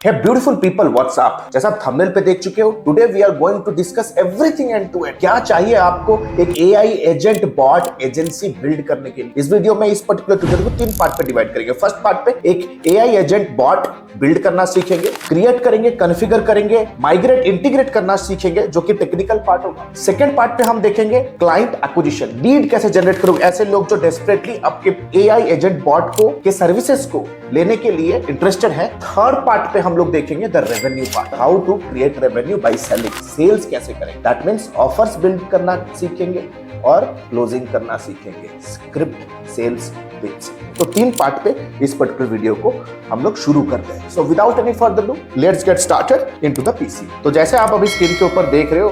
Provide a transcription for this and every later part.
Hey beautiful people, what's up? जैसा आप thumbnail पे देख चुके हो, today we are going to discuss everything end to end. क्या चाहिए आपको एक AI agent bot agency build करने के लिए। इस वीडियो में इस पर्टिकुलर ट्यूटोरियल को 3 पार्ट पे डिवाइड करेंगे। फर्स्ट पार्ट पे एक एआई एजेंट बॉट बिल्ड करना सीखेंगे, क्रिएट करेंगे, कॉन्फ़िगर करेंगे, माइग्रेट, इंटीग्रेट करना सीखेंगे, जो कि टेक्निकल पार्ट होगा। सेकंड पार्ट पे हम देखेंगे क्लाइंट एक्विजिशन, लीड कैसे जनरेट करोगे, ऐसे लोग जो डेस्परेटली आपके एआई एजेंट बॉट को के सर्विसेज को लेने के लिए इंटरेस्टेड है। थर्ड पार्ट पे हम लोग देखेंगे the revenue part, how to create revenue by selling, sales कैसे करें, दैट मींस ऑफर्स बिल्ड करना सीखेंगे और क्लोजिंग करना सीखेंगे, स्क्रिप्ट, सेल्स पिच। तो 3 पार्ट पे इस पर्टिकुलर वीडियो को हम लोग शुरू करते हैं। So without any further do let's get started into the PC. तो जैसे आप अभी स्क्रीन के ऊपर देख रहे हो,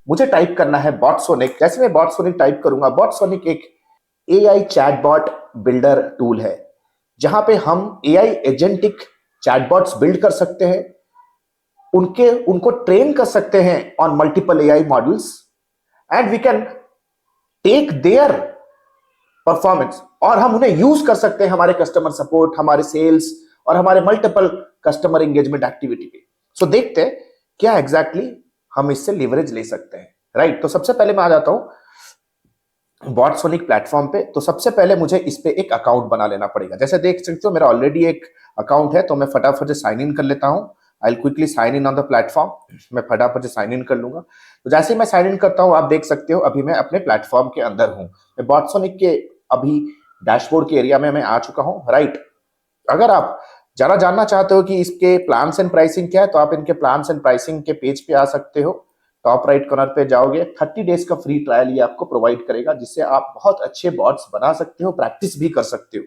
मुझे टाइप करना है बॉटसोनिक। जैसे मैं बॉटसोनिक टाइप करूंगा, बॉटसोनिक एक एआई चैटबॉट बिल्डर टूल है जहां पे हम एआई एजेंटिक चैटबॉट्स बिल्ड कर सकते हैं, उनको ट्रेन कर सकते हैं on multiple AI models and we can take their performance और हम उन्हें यूज कर सकते हैं हमारे कस्टमर सपोर्ट, हमारे सेल्स और हमारे मल्टीपल कस्टमर एंगेजमेंट एक्टिविटी पे। सो देखते हैं क्या एग्जैक्टली हम इससे लिवरेज ले सकते हैं, राइट। तो सबसे पहले मैं आ जाता हूं बॉटसोनिक प्लेटफॉर्म पे। तो सबसे पहले मुझे इस पे एक अकाउंट बना लेना पड़ेगा। जैसे देख सकते हो मेरा ऑलरेडी एक अकाउंट है, तो मैं फटाफट से साइन इन कर लेता हूं। I will quickly sign in on the platform. मैं फटाफट से साइन इन कर लूंगा। तो जैसे ही मैं साइन इन करता हूं, आप देख सकते हो अभी मैं अपने प्लेटफॉर्म के अंदर हूं। मैं बॉटसोनिक के अभी डैशबोर्ड के एरिया में मैं आ चुका हूं, राइट। अगर आप जरा जानना चाहते हो कि इसके प्लान्स एंड प्राइसिंग क्या है, तो आप इनके प्लान्स एंड प्राइसिंग के पेज पे आ सकते हो। टॉप राइट कॉर्नर पे जाओगे, 30 डेज का फ्री ट्रायल ये आपको प्रोवाइड करेगा, जिससे आप बहुत अच्छे बॉट्स बना सकते हो, प्रैक्टिस भी कर सकते हो।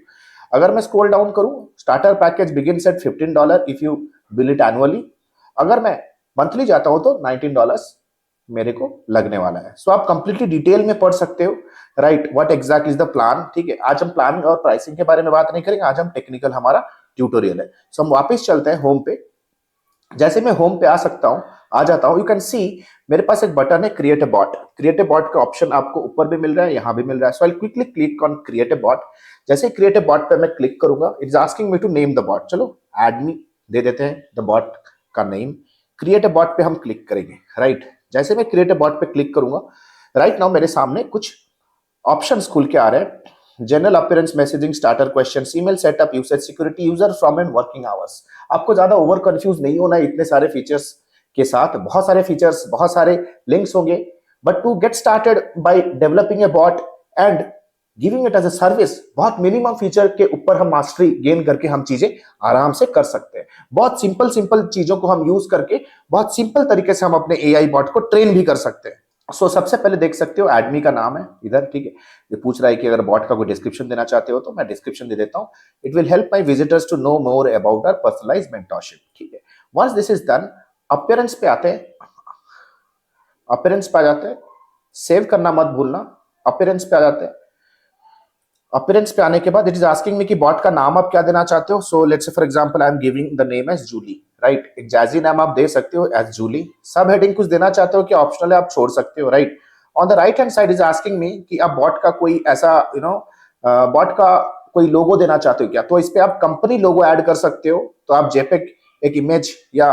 अगर मैं स्क्रॉल डाउन करूं, starter package begins at $15 if you bill it annually. अगर मैं मंथली जाता हूं तो $19 मेरे को लगने वाला है। सो आप कंप्लीटली डिटेल में पढ़ सकते हो, right, what exact is the plan. ठीक है, आज हम प्लान और प्राइसिंग के बारे में बात नहीं करेंगे, आज हम टेक्निकल हमारा ट्यूटोरियल है। सो हम वापस चलते हैं होम पे। जैसे मैं होम पे आ जाता हूं, यू कैन सी मेरे पास एक बटन है create a bot. Create a bot का ऑप्शन आपको ऊपर भी मिल रहा है, यहां भी मिल रहा है। So I quickly click on create a bot. जैसे क्रिएट अ बॉट पे मैं क्लिक करूंगा, it is asking me to name the bot. चलो एड मी दे देते हैं द बॉट का नेम। क्रिएट अ बॉट पे हम क्लिक करेंगे, राइट। जैसे मैं क्रिएट अ बॉट पे क्लिक करूंगा, राइट नाउ मेरे सामने कुछ ऑप्शंस खुल के आ रहे हैं। General appearance, messaging, starter questions, email setup, usage security, user from and working hours. आपको ज्यादा ओवर कंफ्यूज नहीं होना है इतने सारे फीचर्स के साथ। बहुत सारे फीचर्स, बहुत सारे लिंक्स होंगे, but to get started by developing a bot and giving it as a service, बहुत मिनिमम फीचर के ऊपर हम मास्टरी गेन करके हम चीजें आराम से कर सकते हैं। बहुत सिंपल सिंपल चीजों को हम यूज करके बहुत सिंपल तरीके से हम अपने एआई बॉट को ट्रेन भी कर सकते हैं। सबसे पहले देख सकते हो एडमी का नाम है इधर, ठीक है। ये पूछ रहा है कि अगर बॉट का कोई डिस्क्रिप्शन देना चाहते हो, तो मैं डिस्क्रिप्शन दे देता हूं। It will help my visitors to know more about our personalised mentorship, ठीक है। Once this is done, appearance पे आते हैं। अपीयरेंस पे आ जाते हैं, सेव करना मत भूलना। अपीयरेंस पे आ जाते हैं। अपीयरेंस पे आने के बाद इट इज आस्किंग मी कि बॉट का नाम आप क्या देना चाहते हो। So let's say for example I am giving the name as Julie, right. एक जैजी नाम आप दे सकते हो एज जूली। सब हेडिंग कुछ देना चाहते हो कि ऑप्शनल है, आप छोड़ सकते हो, right. On the right hand side is asking मी कि आप बॉट का कोई ऐसा बॉट का कोई लोगो देना चाहते हो क्या, तो इस पे आप कंपनी लोगो ऐड कर सकते हो। तो आप जेपेग एक इमेज या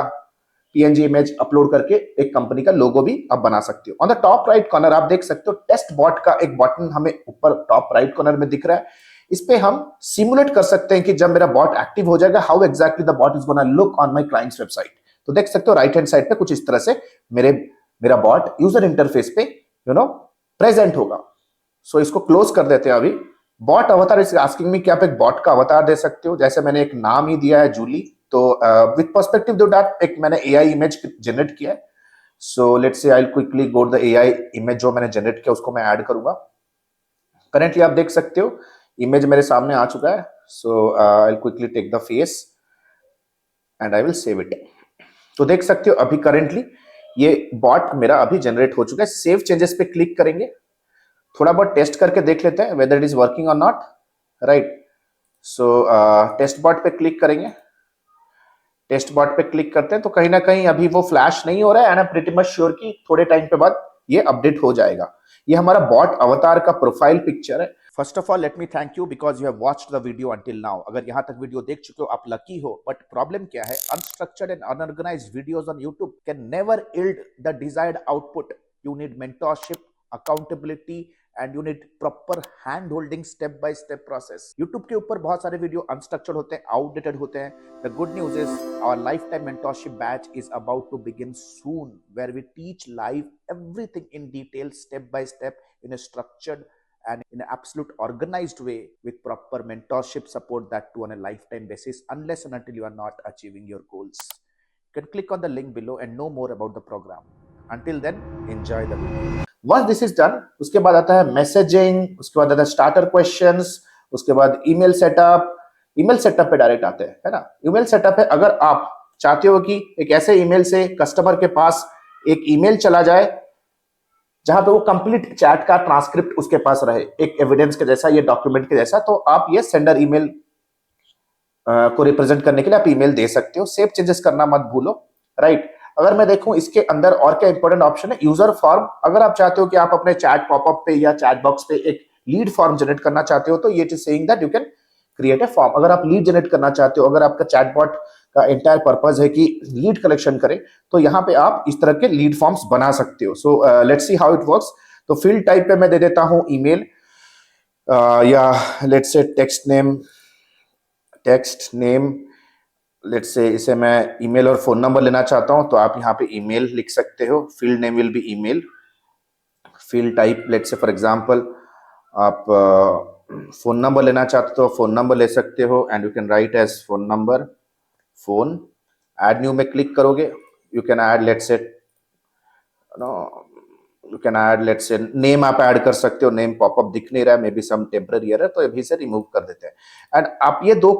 पीएनजी इमेज अपलोड करके एक कंपनी का लोगो भी आप बना सकते हो। On the top right corner आप देख सकते हो टेस्ट बॉट का एक बटन हमें ऊपर टॉप राइट कॉर्नर में दिख रहा है। इस पे हम सिमुलेट कर सकते हैं कि जब मेरा बॉट एक्टिव हो जाएगा, how exactly the bot is gonna look on my clients website. तो देख सकते हो राइट हैंड साइड पे कुछ इस तरह से मेरा बॉट यूजर इंटरफेस पे प्रेजेंट होगा। सो इसको क्लोज कर देते हैं अभी। बॉट अवतार इज आस्किंग मी कि आप एक बॉट का अवतार दे सकते हो। जैसे मैंने एक नाम ही दिया है जूली, तो विद पर्सपेक्टिव टू दैट एक मैंने एआई इमेज जनरेट किया है। सो लेट्स से आई will quickly go the AI image जो मैंने जनरेट किया उसको मैं ऐड करूंगा। करेंटली आप देख सकते हो इमेज मेरे सामने आ चुका है। So I will quickly take the face and I will save it. तो देख सकते हो अभी करेंटली ये बॉट मेरा अभी जनरेट हो चुका है। सेव चेंजेस पे क्लिक करेंगे, थोड़ा बहुत टेस्ट करके देख लेते हैं वेदर इट इज वर्किंग और not, right. So test bot पे क्लिक करेंगे। टेस्ट बॉट पे क्लिक करते हैं तो कहीं ना कहीं अभी वो फ्लैश नहीं हो रहा है and I am pretty much sure कि थोड़े टाइम पे बाद ये अपडेट हो जाएगा। ये हमारा बॉट अवतार का प्रोफाइल पिक्चर है। First of all let me thank you because you have watched the video until now. अगर यहाँ तक वीडियो देख चुके हो आप लकी हो, बट प्रॉब्लम क्या है, unstructured and unorganised videos on YouTube can never yield the desired output. You need mentorship, accountability and you need proper hand holding step by step process। YouTube के ऊपर बहुत सारे वीडियो अनस्ट्रक्चर्ड होते हैं, outdated होते हैं। The good news is our lifetime mentorship batch is about to begin soon, where we teach live everything in detail, step by step, in a structured and in an absolute organized way with proper mentorship support, that too on a lifetime basis, unless and until you are not achieving your goals। You can click on the link below and know more about the program। Until then, enjoy the video। Once this is done, उसके बाद आता है messaging, उसके बाद आता है starter questions, उसके बाद ईमेल सेटअप। ईमेल सेटअप पे डायरेक्ट आते हैं, है ना। ईमेल सेटअप है, अगर आप चाहते हो कि एक ऐसे ईमेल से कस्टमर के पास एक ईमेल चला जाए जहां पे वो कंप्लीट चैट का ट्रांसक्रिप्ट उसके पास रहे, एक एविडेंस के जैसा, ये डॉक्यूमेंट के जैसा, तो आप ये सेंडर ईमेल को रिप्रेजेंट करने के लिए आप ईमेल दे सकते हो। सेव चेंजेस करना मत भूलो, राइट। अगर मैं देखूं इसके अंदर और क्या इंपॉर्टेंट ऑप्शन है, यूजर फॉर्म। अगर आप चाहते हो कि आप अपने चैट पॉपअप पे या चैट बॉक्स पे एक लीड फॉर्म जनरेट करना चाहते हो, तो ये it is saying that you can create a form. अगर आप लीड जनरेट करना चाहते हो, अगर आपका चैटबॉट का एंटायर पर्पस है कि लीड कलेक्शन करे, तो यहाँ पे आप इस तरह के लीड फॉर्म्स बना सकते हो। So let's see how it works. तो फील्ड टाइप पे मैं दे देता हूं ईमेल, या let's say text name, let's say इसे मैं ईमेल और फोन नंबर लेना चाहता हूं, तो आप यहाँ पे ईमेल लिख सकते हो। Field name will be email. Field type let's say for example आप फोन नंबर लेना चाहते हो तो फोन नंबर ले सकते हो, and you can write as phone number, phone. Add new में क्लिक करोगे, you can add let's say you can add let's say name, आप ऐड कर सकते हो। नेम पॉपअप दिख नहीं रहा है, maybe some temporary error, तो अभी से रिमूव कर देते हैं। एंड आप ये दो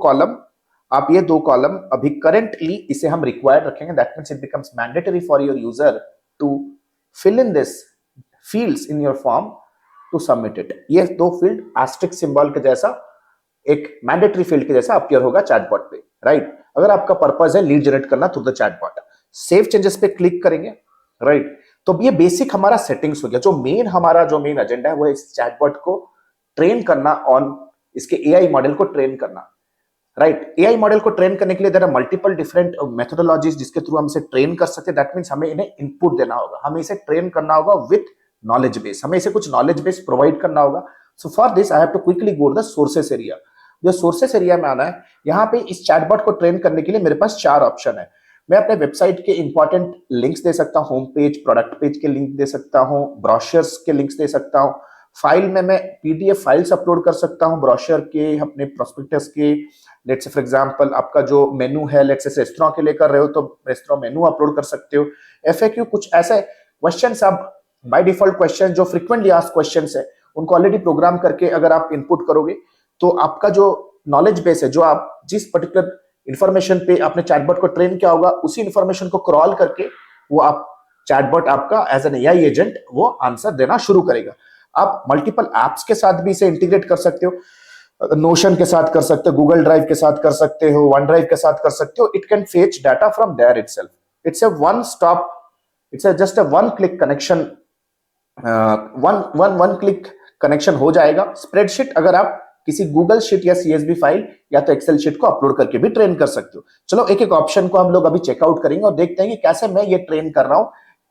कॉलम अभी करेंटली इसे हम रिक्वायर्ड रखेंगे। That means it becomes mandatory for your user to fill in this fields in your form to submit it. ये दो फील्ड एस्ट्रिक सिंबल के जैसा, एक मैंडेटरी फील्ड के जैसा अपीयर होगा चैटबॉट पे, राइट। अगर आपका पर्पस है लीड जनरेट करना through the chatbot, save changes पे क्लिक करेंगे, राइट। तो ये बेसिक हमारा सेटिंग्स हो गया। जो मेन एजेंडा है वो है इस चैटबॉट को ट्रेन करना, ऑन इसके एआई मॉडल को ट्रेन करना, राइट। एआई मॉडल को ट्रेन करने के लिए there are multiple different methodologies जिसके थ्रू हम इसे ट्रेन कर सकते हैं। दैट मींस हमें इन्हें इनपुट देना होगा, हमें इसे ट्रेन करना होगा विथ नॉलेज बेस, हमें इसे कुछ नॉलेज बेस प्रोवाइड करना होगा। So for this I have to quickly go to the sources area. जो सोर्सेस एरिया में आना है, यहाँ पे इस चैटबॉट को ट्रेन करने के लिए मेरे पास 4 ऑप्शन है। मैं अपने वेबसाइट के इंपॉर्टेंट लिंक्स दे सकता हूँ, होम पेज, प्रोडक्ट पेज के लिंक दे सकता हूँ, ब्रोशर्स के लिंक्स दे सकता हूँ। फाइल में मैं पीडीएफ फाइल्स अपलोड कर सकता हूँ ब्रोशर के, अपने प्रोस्पेक्टस के। लेट्स से फॉर एग्जांपल आपका जो मेनू है, लेट्स से रेस्टोरेंट के लिए कर रहे हो तो रेस्टोरेंट मेनू अपलोड कर सकते हो। एफएक्यू, कुछ ऐसे क्वेश्चंस आप बाय डिफॉल्ट क्वेश्चन जो फ्रीक्वेंटली आस्क्ड क्वेश्चंस है उनको ऑलरेडी प्रोग्राम करके अगर आप इनपुट करोगे तो आपका जो नॉलेज बेस है, जो आप जिस पर्टिकुलर इंफॉर्मेशन पे आपने चैटबॉट को ट्रेन किया होगा, उसी इंफॉर्मेशन को क्रॉल करके वो आप चैटबॉट आपका एज एन एआई एजेंट वो आंसर देना शुरू करेगा। आप मल्टीपल एप्स के साथ भी इसे इंटीग्रेट कर सकते हो, नोशन के साथ कर सकते हो, गूगल ड्राइव के साथ कर सकते हो, वन ड्राइव के साथ कर सकते हो। It can fetch data from there itself. It's a one stop, it's just a one click connection, one click connection हो जाएगा। स्प्रेडशीट अगर आप किसी गूगल शीट या सीएसवी फाइल या तो एक्सेल शीट को अपलोड करके भी ट्रेन कर सकते हो। चलो एक एक ऑप्शन को हम लोग अभी चेकआउट करेंगे और देखते हैं कि कैसे मैं ये ट्रेन कर रहा हूं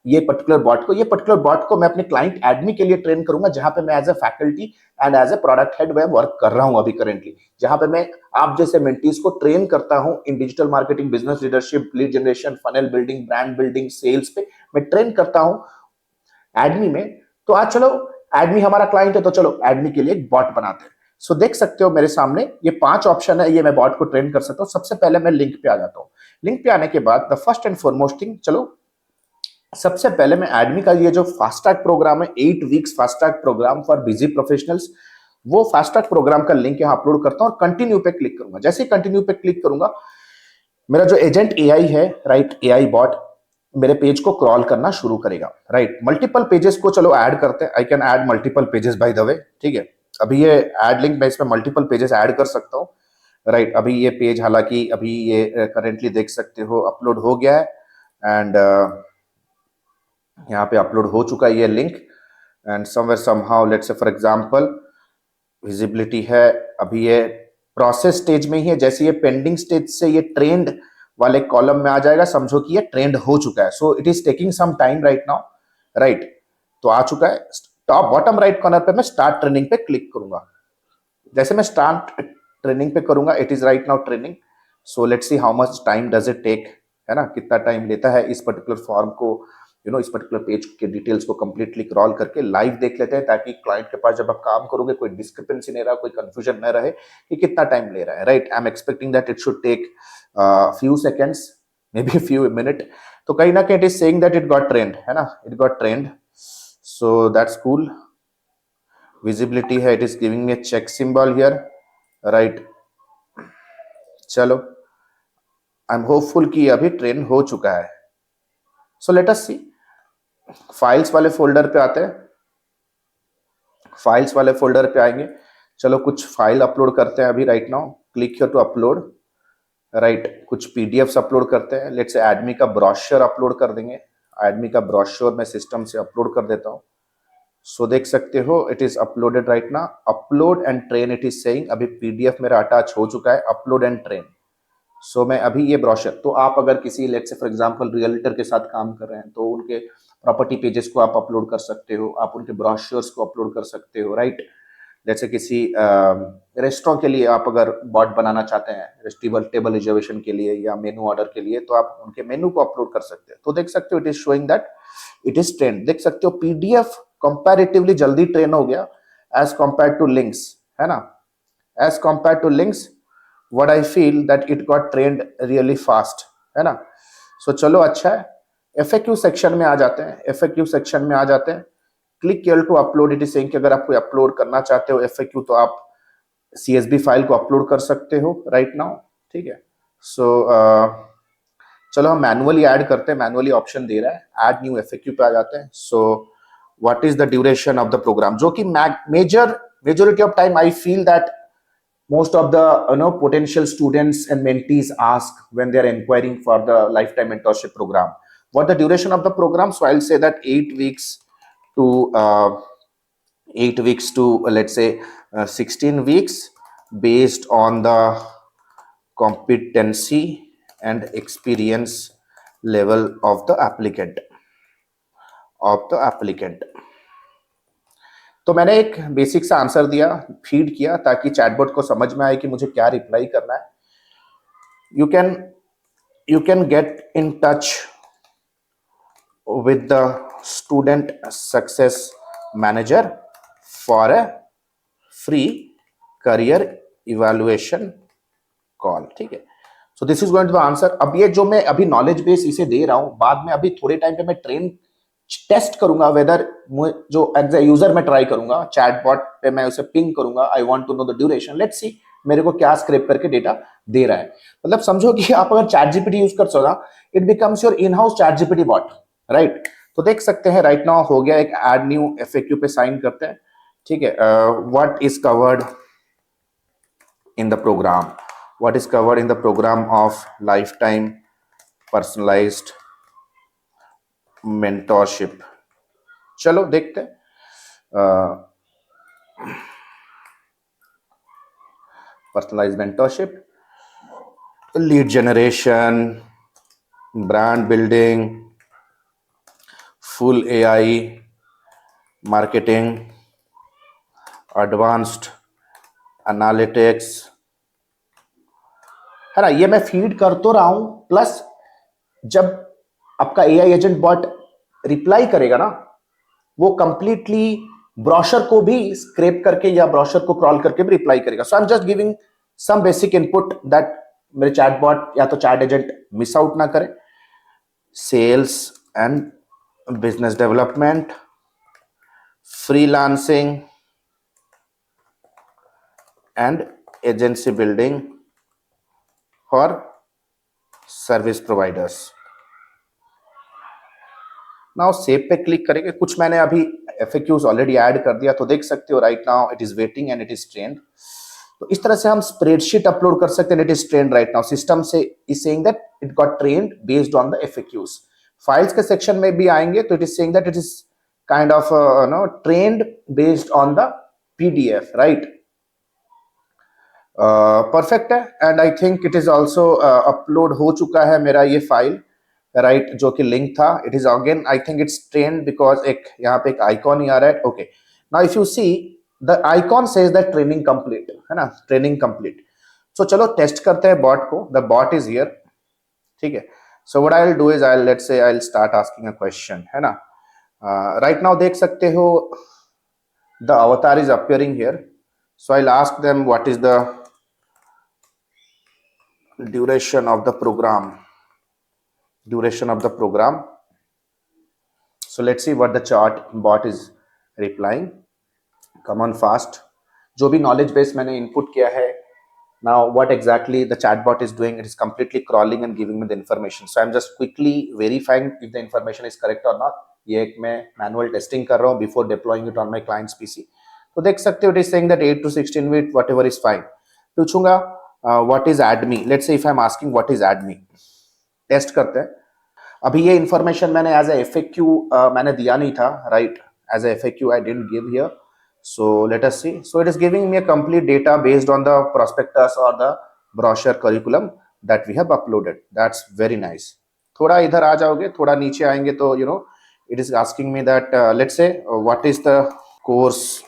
ये पर्टिकुलर बॉट को मैं अपने क्लाइंट एडमी के लिए ट्रेन करूंगा, जहां पे मैं as a faculty and as a product head मैं वर्क कर रहा हूं अभी करेंटली, जहां पे मैं आप जैसे मेंटीज को ट्रेन करता हूं in digital marketing, business leadership, lead generation, funnel building, brand building, sales पे मैं ट्रेन करता हूं एडमी में। तो आज चलो एडमी हमारा क्लाइंट है, तो चलो एडमी के लिए एक बॉट बनाते हैं। सो देख सकते हो मेरे सामने ये 5 ऑप्शन है, ये मैं बॉट को ट्रेन कर सकता हूं। सबसे पहले मैं लिंक पे आ जाता हूं। लिंक पे आने के बाद the first and foremost thing, चलो सबसे पहले मैं एडमी का ये जो फास्ट ट्रैक प्रोग्राम है, 8 weeks fast track program for busy professionals, वो फास्ट ट्रैक प्रोग्राम का लिंक यहाँ अपलोड करता हूं और कंटिन्यू पे क्लिक करूंगा। जैसे ही कंटिन्यू पे क्लिक करूंगा, मेरा जो एजेंट एआई है, राइट, एआई बॉट मेरे पेज को क्रॉल करना शुरू करेगा, राइट। मल्टीपल पेजेस को चलो ऐड करते हैं। I can add multiple pages by the way, ठीक है। अभी ये ऐड लिंक मैं इसमें मल्टीपल पेजेस ऐड कर सकता हूँ, राइट। अभी ये पेज, हालांकि अभी ये करेंटली देख सकते हो अपलोड हो गया है, एंड यहाँ पे अपलोड हो चुका है ये link. And somewhere somehow let's say for example visibility है, अभी ये प्रोसेस स्टेज में ही है, जैसे ये पेंडिंग स्टेज से ये ट्रेंड वाले कॉलम में आ जाएगा, समझो कि ये ट्रेंड हो चुका है। So it is taking some time right now, right. तो आ चुका है। टॉप बॉटम राइट कॉर्नर पे मैं स्टार्ट ट्रेनिंग पे क्लिक करूंगा। जैसे मैं स्टार्ट ट्रेनिंग पे करूंगा, it is right now training. So let's see how much time does it take, है ना, कितना टाइम लेता है इस पर्टिकुलर फॉर्म को, इस पर्टिकुलर पेज के डिटेल्स को कंप्लीटली क्रॉल करके लाइव देख लेते हैं, ताकि क्लाइंट के पास जब आप काम करोगे कोई डिस्क्रिपेंसी नहीं रहा, कोई कंफ्यूजन न रहे कि कितना टाइम ले रहा है, right. I am expecting that it should take few seconds, may be few minute. तो कहीं ना कहीं it is saying that it got trained, है ना, it got trained. So that's cool. Visibility है, it is giving me check symbol here, right. चलो, I am hopeful कि अभी ट्रेन हो चुका है। सो लेट अस सी, फाइल्स वाले फोल्डर पे आते हैं। फाइल्स वाले फोल्डर पे आएंगे, चलो कुछ फाइल अपलोड करते हैं अभी right now. Click here to upload, right. कुछ पीडीएफ्स अपलोड करते हैं। लेट्स से एडमी का ब्रोशर अपलोड कर देंगे। एडमी का ब्रोशर मैं सिस्टम से अपलोड कर देता हूँ। सो देख सकते हो it is uploaded right now. Upload and train it is saying, अभी पीडीएफ मेरा अटैच हो चुका है, अपलोड एंड ट्रेन। सो मैं अभी ये ब्रोशर, तो आप अगर किसी let's say for example realtor के साथ काम कर रहे हैं, तो उनके प्रॉपर्टी पेजेस को आप अपलोड कर सकते हो, आप उनके ब्रोशर्स को अपलोड कर सकते हो, राइट। जैसे किसी रेस्टोरेंट के लिए आप अगर बॉट बनाना चाहते हैं, टेबल रिजर्वेशन के लिए या मेनू ऑर्डर के लिए, तो आप उनके मेनू को अपलोड कर सकते हो। तो देख सकते हो it is showing that it is trend. देख सकते हो पीडीएफ कंपैरेटिवली जल्दी ट्रेन हो गया एज कंपेयर टू लिंक्स, है ना। As compare to links, what I feel that it got trained really fast, है ना। सो चलो अच्छा है। FAQ सेक्शन में आ जाते हैं। FAQ सेक्शन में आ जाते हैं। Click here to upload, it is saying कि अगर आप कोई अपलोड करना चाहते हो FAQ, तो आप CSV फाइल को अपलोड कर सकते हो राइट नाउ, ठीक है। सो चलो हम मैनुअली ऐड करते हैं। मैनुअली ऑप्शन दे रहा है, ऐड न्यू FAQ पे आ जाते हैं। So what is the duration of the program, जो कि majority of time I feel that most of the potential students and mentees ask when they are inquiring for the lifetime mentorship program, what the duration of the program. So I'll say that 8 weeks to 8 weeks to let's say 16 weeks, based on the competency and experience level of the applicant. तो मैंने एक basic सा answer दिया, feed किया, ताकि chatbot को समझ में आए कि मुझे क्या रिप्लाई करना है। You can get in touch with the student success manager for a free career evaluation call, ठीक है। So this is going to the answer. अब ये जो मैं अभी नॉलेज बेस इसे दे रहा हूं, बाद में अभी थोड़े टाइम पे मैं ट्रेन टेस्ट करूंगा, वेदर जो एज ए यूजर मैं ट्राई करूंगा, चैटबॉट पे मैं उसे पिंग करूंगा, I want to know the duration, let's see मेरे को क्या स्क्रैप करके डेटा दे रहा है। मतलब समझो कि आप अगर चैट जीपीटी यूज कर सो ना, it becomes your in house chat GPT bot, right. तो देख सकते हैं राइट नाउ हो गया। एक ऐड न्यू FAQ पे साइन करते हैं, ठीक है। What is covered in the program, what is covered in the program of lifetime personalized mentorship। चलो देखते हैं। Personalised mentorship, lead generation, brand building, full AI marketing, advanced analytics, है ना। ये मैं फीड कर तो रहा हूं, प्लस जब आपका AI एजेंट बॉट रिप्लाई करेगा ना, वो कंप्लीटली ब्रोशर को भी स्क्रैप करके या ब्रोशर को क्रॉल करके भी रिप्लाई करेगा। So I am just giving some basic input that मेरे चैट बॉट या तो चैट एजेंट मिस आउट ना करे। Sales and business development, freelancing and agency building for service providers. Now save पे क्लिक करेंगे। कुछ मैंने अभी FAQs ऑलरेडी ऐड कर दिया, तो देख सकते हो right now it is waiting and it is trend. तो इस तरह से हम स्प्रेडशीट अपलोड कर सकते हैं। It is trained right now, system से is saying that it got trained based on the FAQs। Files के सेक्शन में भी आएंगे, तो it is saying that it is kind of trained based on the PDF, right. Perfect है and I think it is also upload हो चुका है मेरा ये फाइल, राइट, जो कि लिंक था. It is again I think it's trend because एक यहाँ पे एक आइकॉन ही आ रहा है. Okay, now if you see the icon says that training complete, है ना, ट्रेनिंग कंप्लीट. सो चलो टेस्ट करते हैं बॉट को. द बॉट इज हियर, ठीक है. So what I will do is I let's say I will start asking a question, है ना. राइट नाउ देख सकते हो द अवतार is appearing here. So I will ask them what is the duration of the program. So let's see what the chat bot is replying. Come on fast. जो भी knowledge base मैंने input किया है, now what exactly the chat bot is doing, it is completely crawling and giving me the information. So I'm just quickly verifying if the information is correct or not. ये एक मैं manual testing कर रहा हूँ before deploying it on my client's PC. तो देख सकते हो it is saying that 8 to 16 bit whatever is fine. पूछूंगा what is adme. Let's say if I'm asking what is adme, test करते हैं. अभी ये इंफॉर्मेशन मैंने एज ए FAQ मैंने दिया नहीं था, right. As a FAQ I didn't give here. So let us see. So it is giving me a complete data based on the prospectus और the brochure curriculum that we have uploaded. That's very nice. थोड़ा इधर आ जाओगे, थोड़ा नीचे आएंगे तो you know it is asking me that let's say what is the course.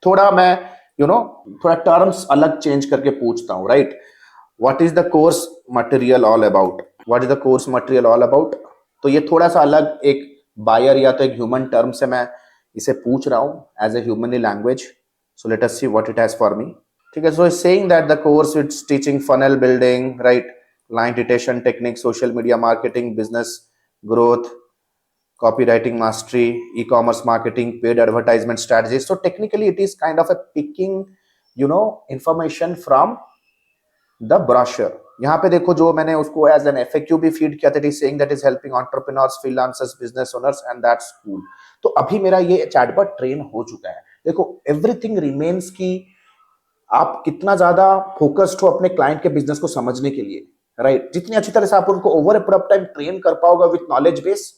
थोड़ा मैं थोड़ा टर्म्स अलग चेंज करके पूछता हूँ, right. What is the course material all about. What is the course material all about. तो ये थोड़ा सा अलग एक बायर या तो एक ह्यूमन टर्म से मैं इसे पूछ रहा हूँ as a humanly language. So let us see what it has for me. ठीक है. So is saying that the course it's teaching funnel building, right, client retention technique, social media marketing, business growth, copywriting mastery, e-commerce marketing, paid advertisement strategies. So technically it is kind of a picking information from the brochure. यहाँ पे देखो जो मैंने उसको as an FAQ भी feed किया था, it is saying that is helping entrepreneurs, freelancers, business owners and that's cool. तो अभी मेरा ये चैटबॉट ट्रेन हो चुका है. देखो everything remains कि आप कितना ज्यादा फोकस्ड हो अपने क्लाइंट के बिजनेस को समझने के लिए, राइट. जितनी अच्छी तरह से आप उनको over a period of time train कर पाओगे विथ नॉलेज बेस,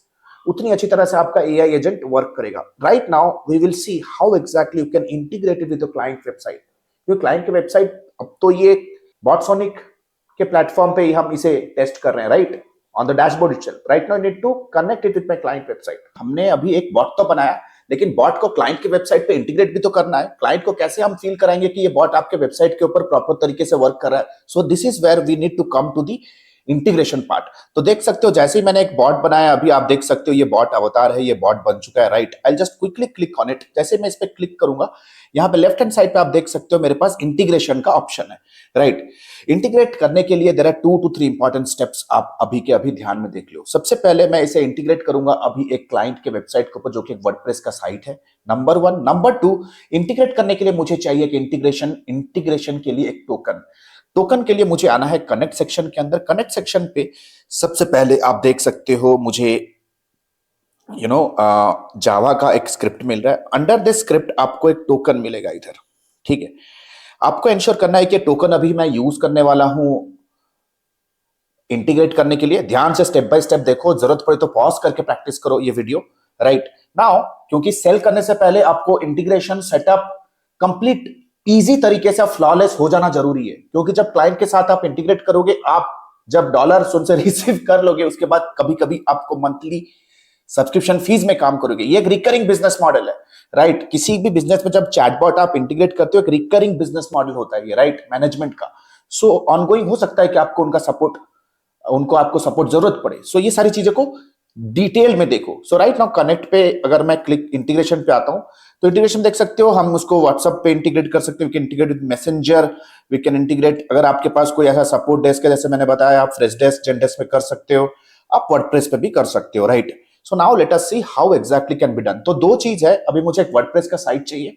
उतनी अच्छी तरह से आपका AI एजेंट वर्क करेगा. Right now we will see how exactly you can integrate it with the client website. जो क्लाइंट के वेबसाइट अब तो ये बॉटसोनिक के प्लेटफॉर्म पे ही हम इसे टेस्ट कर रहे हैं, right, on the dashboard itself. Right now need to connect it with my client website. हमने अभी एक बॉट तो बनाया, लेकिन बॉट को क्लाइंट के वेबसाइट पे इंटीग्रेट भी तो करना है. क्लाइंट को कैसे हम फील कराएंगे कि ये बॉट आपके वेबसाइट के ऊपर प्रॉपर तरीके से वर्क कर रहा है. So this is where we need to come to the integration part. तो देख सकते हो जैसे ही मैंने एक बॉट बनाया, अभी आप देख सकते हो ये बॉट अवतार है, ये बॉट बन चुका है, right. I just quickly click on it. जैसे मैं इस पे क्लिक करूंगा, यहाँ पे लेफ्ट हैंड साइड पे आप देख सकते हो मेरे पास इंटीग्रेशन का ऑप्शन है, राइट. इंटीग्रेट करने के लिए there are 2 to 3 important steps आप अभी के अभी ध्यान में देख लो. सबसे पहले मैं इसे इंटीग्रेट करूंगा अभी एक क्लाइंट के वेबसाइट के ऊपर जो कि एक वर्डप्रेस का साइट है, नंबर 1. नंबर 2, इंटीग्रेट करने के लिए मुझे चाहिए कि इंटीग्रेशन के लिए एक टोकन के लिए मुझे आना है कनेक्ट सेक्शन के अंदर. कनेक्ट सेक्शन पे सबसे पहले आप देख सकते हो मुझे जावा का एक स्क्रिप्ट मिल रहा है. अंडर दिस स्क्रिप्ट आपको एक टोकन मिलेगा इधर, ठीक है. आपको इंश्योर करना है कि टोकन अभी मैं यूज करने वाला हूं इंटीग्रेट करने के लिए. ध्यान से स्टेप बाय स्टेप देखो, जरूरत पड़े तो पॉज करके प्रैक्टिस करो ये वीडियो, राइट. नाउ क्योंकि सेल करने से पहले आपको इंटीग्रेशन सेटअप कंप्लीट इजी तरीके से फ्लॉलेस हो जाना जरूरी है. क्योंकि जब क्लाइंट के साथ आप इंटीग्रेट करोगे, आप जब डॉलर्स उनसे रिसीव कर लोगे, उसके बाद कभी कभी आपको मंथली सब्सक्रिप्शन फीस में काम करोगे. ये एक रिकरिंग बिजनेस मॉडल है, राइट. किसी भी बिजनेस में जब चैटबॉट आप इंटीग्रेट करते हो, एक रिकरिंग बिजनेस मॉडल होता है ये, राइट, मैनेजमेंट का. सो ऑनगोइंग हो सकता है कि आपको आपको सपोर्ट जरूरत पड़े. सो ये सारी चीजों को डिटेल में देखो. सो राइट नाउ कनेक्ट पे अगर मैं क्लिक इंटीग्रेशन पे आता हूं, तो इंटीग्रेशन देख सकते हो हम उसको व्हाट्सएप पे इंटीग्रेट कर सकते हो. We can integrate with messenger, we can integrate, अगर आपके पास कोई ऐसा सपोर्ट डेस्क है जैसे मैंने बताया, आप फ्रेशडेस्क, जेनडेस्क में कर सकते हो, आप वर्डप्रेस पे भी कर सकते हो, right. So now let us C how exactly can be done. तो 2 चीज है, अभी मुझे एक वर्डप्रेस का साइट चाहिए.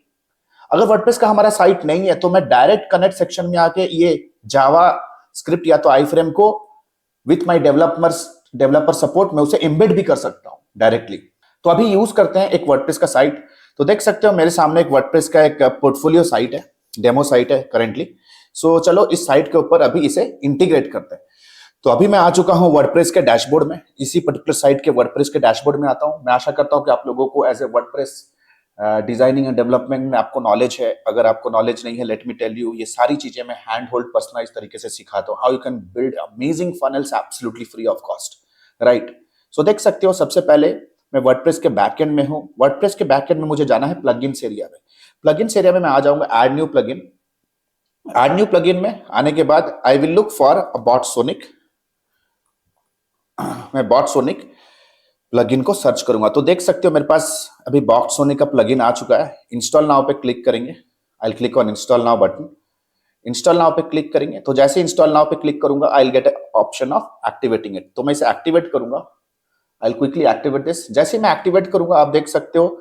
अगर वर्डप्रेस का हमारा साइट नहीं है तो मैं डायरेक्ट कनेक्ट सेक्शन में आके ये जावा स्क्रिप्ट या तो आईफ्रेम को विथ माय डेवलपर सपोर्ट में उसे एम्बेड भी कर सकता हूं डायरेक्टली. तो अभी यूज करते हैं एक वर्डप्रेस का साइट. तो देख सकते हो मेरे सामने एक वर्डप्रेस का एक पोर्टफोलियो साइट है, डेमो साइट है करंटली. सो चलो इस साइट के ऊपर अभी इसे इंटीग्रेट करते हैं. तो अभी मैं आ चुका हूं वर्डप्रेस के डैशबोर्ड में. इसी पर्टिकुलर साइट के वर्डप्रेस के डैशबोर्ड में आता हूं. मैं आशा करता हूं कि आप लोगों को as a WordPress designing and development में आपको नॉलेज है, अगर आपको नॉलेज नहीं है, लेट मी टेल यू, ये सारी चीजें मैं हैंड होल्ड पर्सनलाइज तरीके से सिखाता हूँ, how you can build amazing funnels absolutely free of cost, right. So देख सकते हो, सबसे पहले मैं वर्डप्रेस के बैकएंड में हूँ। वर्डप्रेस के बैकएंड में मुझे जाना है प्लगइन्स एरिया में। प्लगइन्स एरिया में मैं आ जाऊंगा add new plugin. Add new plugin में आने के बाद I will look for a Botsonic. मैं बॉटसोनिक प्लगइन को सर्च करूंगा, तो देख सकते हो मेरे पास अभी बॉटसोनिक का प्लगइन आ चुका है। इंस्टॉल नाउ पे क्लिक करेंगे, I will click on install now button. Install now पे क्लिक करेंगे तो जैसे इंस्टॉल नाउ पे क्लिक करूंगा I will get option of activating it, तो मैं इसे एक्टिवेट करूंगा। आई विल क्विकली एक्टिवेट दिस। जैसे मैं एक्टिवेट करूंगा आप देख सकते हो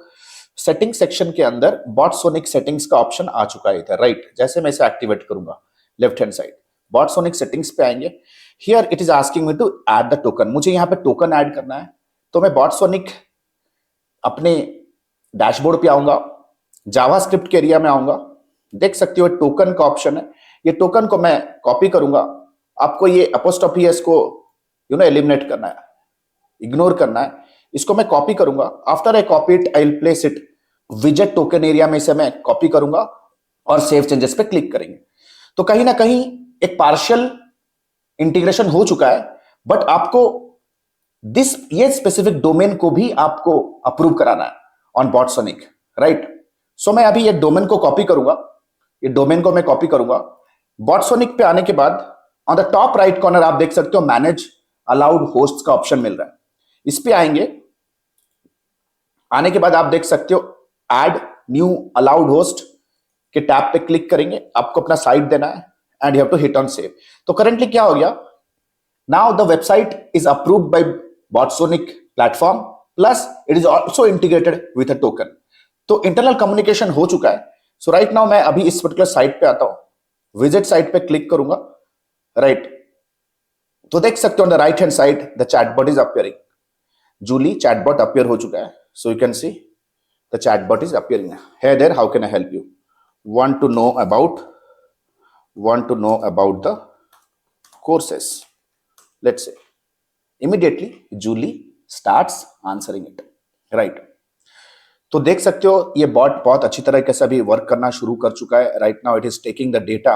सेटिंग सेक्शन के अंदर बॉटसोनिक सेटिंग्स का ऑप्शन आ चुका है इधर, राइट। जैसे मैं इसे एक्टिवेट करूंगा left hand side Botsonic settings पे आएंगे। Here it is asking me to add the token, मुझे यहाँ पे टोकन ऐड करना है। तो मैं बॉटसोनिक अपने डैशबोर्ड पे आऊंगा, जावास्क्रिप्ट के एरिया में आऊंगा, देख सकते हो टोकन का ऑप्शन है। ये टोकन को मैं कॉपी करूंगा, आपको ये अपोस्ट्रोफी एस को एलिमिनेट करना है, इग्नोर करना है। इसको मैं कॉपी करूंगा। After I copy it I will place it विजेट टोकन एरिया में, इसे मैं कॉपी करूंगा और सेव चेंजेस पे क्लिक करेंगे। तो कहीं ना कहीं एक पार्शियल इंटीग्रेशन हो चुका है, बट आपको ये स्पेसिफिक डोमेन को भी आपको अप्रूव कराना है ऑन बॉटसोनिक, राइट। सो मैं अभी ये डोमेन को कॉपी करूंगा, ये डोमेन को मैं कॉपी करूंगा। बॉटसोनिक पे आने के बाद on the top right corner आप देख सकते हो मैनेज अलाउड होस्ट का ऑप्शन मिल रहा है, इस पे आएंगे। आने के बाद आप देख सकते हो ऐड न्यू अलाउड होस्ट के टैब पे क्लिक करेंगे, आपको अपना साइट देना है and you have to hit on save. तो करंटली क्या हो गया, now the website is approved by Botsonic platform plus it is also integrated with a token. तो इंटरनल कम्युनिकेशन हो चुका है। सो राइट नाउ मैं अभी इस पर्टिकुलर साइट पे आता हूं, विजिट साइट पे क्लिक करूंगा, राइट। तो देख सकते हो on the right hand side the chatbot is appearing, Julie chatbot appear हो चुका है। So you can see the chatbot is appearing. Hey there, how can I help you? want to know about the courses, let's say immediately Julie starts answering it, right। तो देख सकते हो ये bot बहुत अच्छी तरीके से अभी वर्क करना शुरू कर चुका है। Right now it is taking the data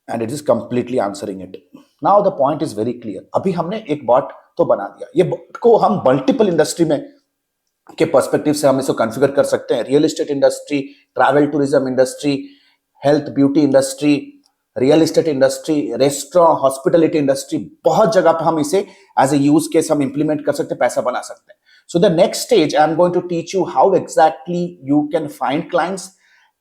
and it is completely answering it. Now the point is very clear, अभी हमने एक बॉट तो बना दिया, ये बॉट को हम मल्टीपल इंडस्ट्री में के पर्सपेक्टिव से हम इसको कॉन्फ़िगर कर सकते हैं। Real estate industry, travel tourism industry, health beauty industry, real estate industry, restaurant, hospitality industry, बहुत जगह पे हम इसे एज ए यूज केस हम इंप्लीमेंट कर सकते हैं, पैसा बना सकते हैं। So the next stage I am going to teach you how exactly you can find clients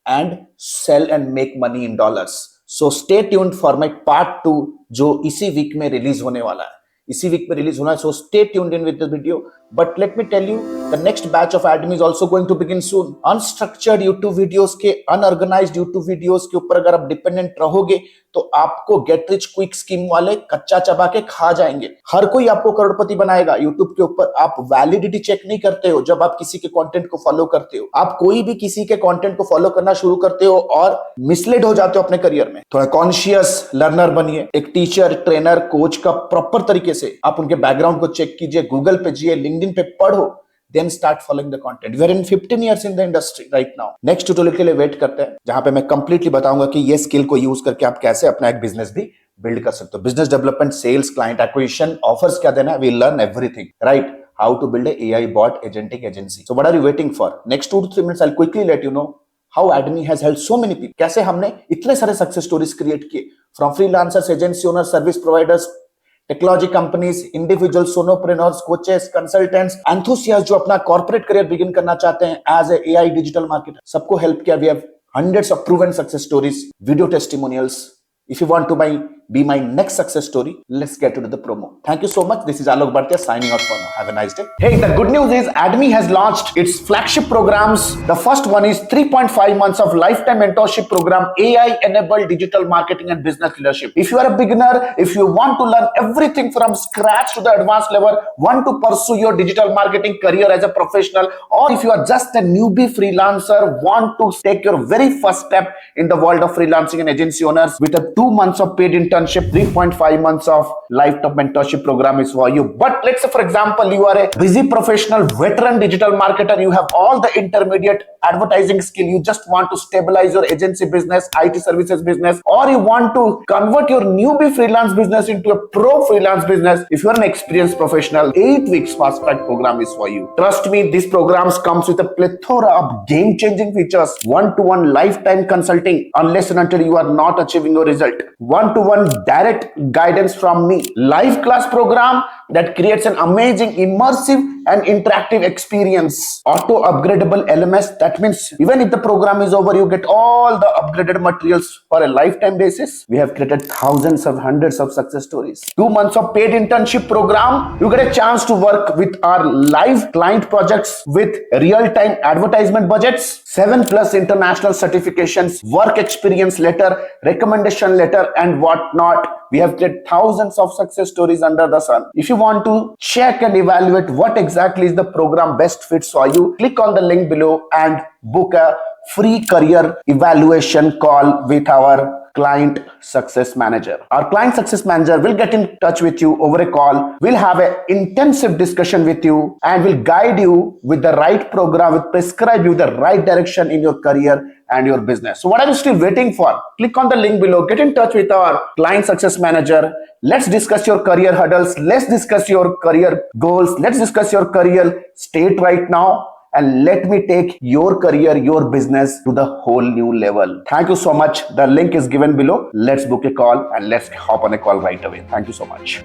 and sell and make money in dollars. So stay tuned for my part 2 जो इसी वीक में रिलीज होने वाला है, इसी week में release होना है। So stay tuned in with this video. But let me tell you the next batch of एडमी is also going to begin soon. Unstructured YouTube videos के, अनऑर्गेनाइज्ड यूट्यूब वीडियोस के ऊपर अगर आप डिपेंडेंट रहोगे तो आपको गेट रिच क्विक स्कीम वाले कच्चा चबा के खा जाएंगे। हर कोई आपको करोड़पति बनाएगा यूट्यूब के ऊपर। आप वैलिडिटी चेक नहीं करते हो जब आप किसी के कंटेंट को फॉलो करते हो। आप कोई भी किसी के कंटेंट को फॉलो करना शुरू करते हो और मिसलीड हो जाते हो अपने करियर में। थोड़ा कॉन्शियस लर्नर बनिए, एक टीचर, ट्रेनर, कोच का प्रॉपर तरीके से आप उनके बैकग्राउंड को चेक कीजिए, गूगल पे जाइए, लिंक्डइन पे पढ़ो, then start following the content. We are in 15 years in the industry right now. Next tutorial के लिए वेट करते हैं जहां पे मैं कंप्लीटली बताऊंगा कि ये स्किल को यूज करके आप कैसे अपना एक बिजनेस भी बिल्ड कर सकते हो। Business development, sales, client acquisition, offers क्या देना है, we learn everything, right. How to build a AI bot agentic agency. So what are you waiting for? Next 2 to 3 minutes I'll quickly let you know how Admi has helped so many people. कैसे हमने इतने सारे success stories create किए from freelancers, agency owners, service providers, technology companies, individual solopreneurs, coaches, consultants, enthusiast जो अपना corporate career begin करना चाहते हैं as a AI digital marketer, सबको हेल्प किया। We have hundreds of proven success stories, video testimonials. If you want to be my next success story, let's get into the promo. Thank you so much. This is Alok Bhartia signing out for now. Have a nice day. Hey, the good news is Admi has launched its flagship programs. The first one is 3.5 months of lifetime mentorship program, AI-enabled digital marketing and business leadership. If you are a beginner, if you want to learn everything from scratch to the advanced level, want to pursue your digital marketing career as a professional, or if you are just a newbie freelancer, want to take your very first step in the world of freelancing and agency owners with a 2 months of paid internship internship, 3.5 months of lifetime mentorship program is for you. But let's say, for example, you are a busy professional, veteran digital marketer. You have all the intermediate advertising skill. You just want to stabilize your agency business, IT services business, or you want to convert your newbie freelance business into a pro freelance business. If you are an experienced professional, 8 weeks fast track program is for you. Trust me, these programs comes with a plethora of game-changing features. One-to-one lifetime consulting unless and until you are not achieving your result. One-to-one direct guidance from me. Live class program that creates an amazing, immersive and interactive experience. Auto upgradable LMS. That means even if the program is over, you get all the upgraded materials for a lifetime basis. We have created thousands of hundreds of success stories. 2 months of paid internship program. You get a chance to work with our live client projects with real-time advertisement budgets. 7+ international certifications, work experience letter, recommendation letter and whatnot. We have created thousands of success stories under the sun. If you want to check and evaluate what exactly is the program best fits for you, click on the link below and book a free career evaluation call with our client success manager. Our client success manager will get in touch with you over a call. We'll have an intensive discussion with you and will guide you with the right program, will prescribe you the right direction in your career and your business. So what are you still waiting for? Click on the link below, get in touch with our client success manager. Let's discuss your career hurdles. Let's discuss your career goals. Let's discuss your career state right now. And let me take your career, your business to the whole new level. Thank you so much. The link is given below. Let's book a call and let's hop on a call right away. Thank you so much.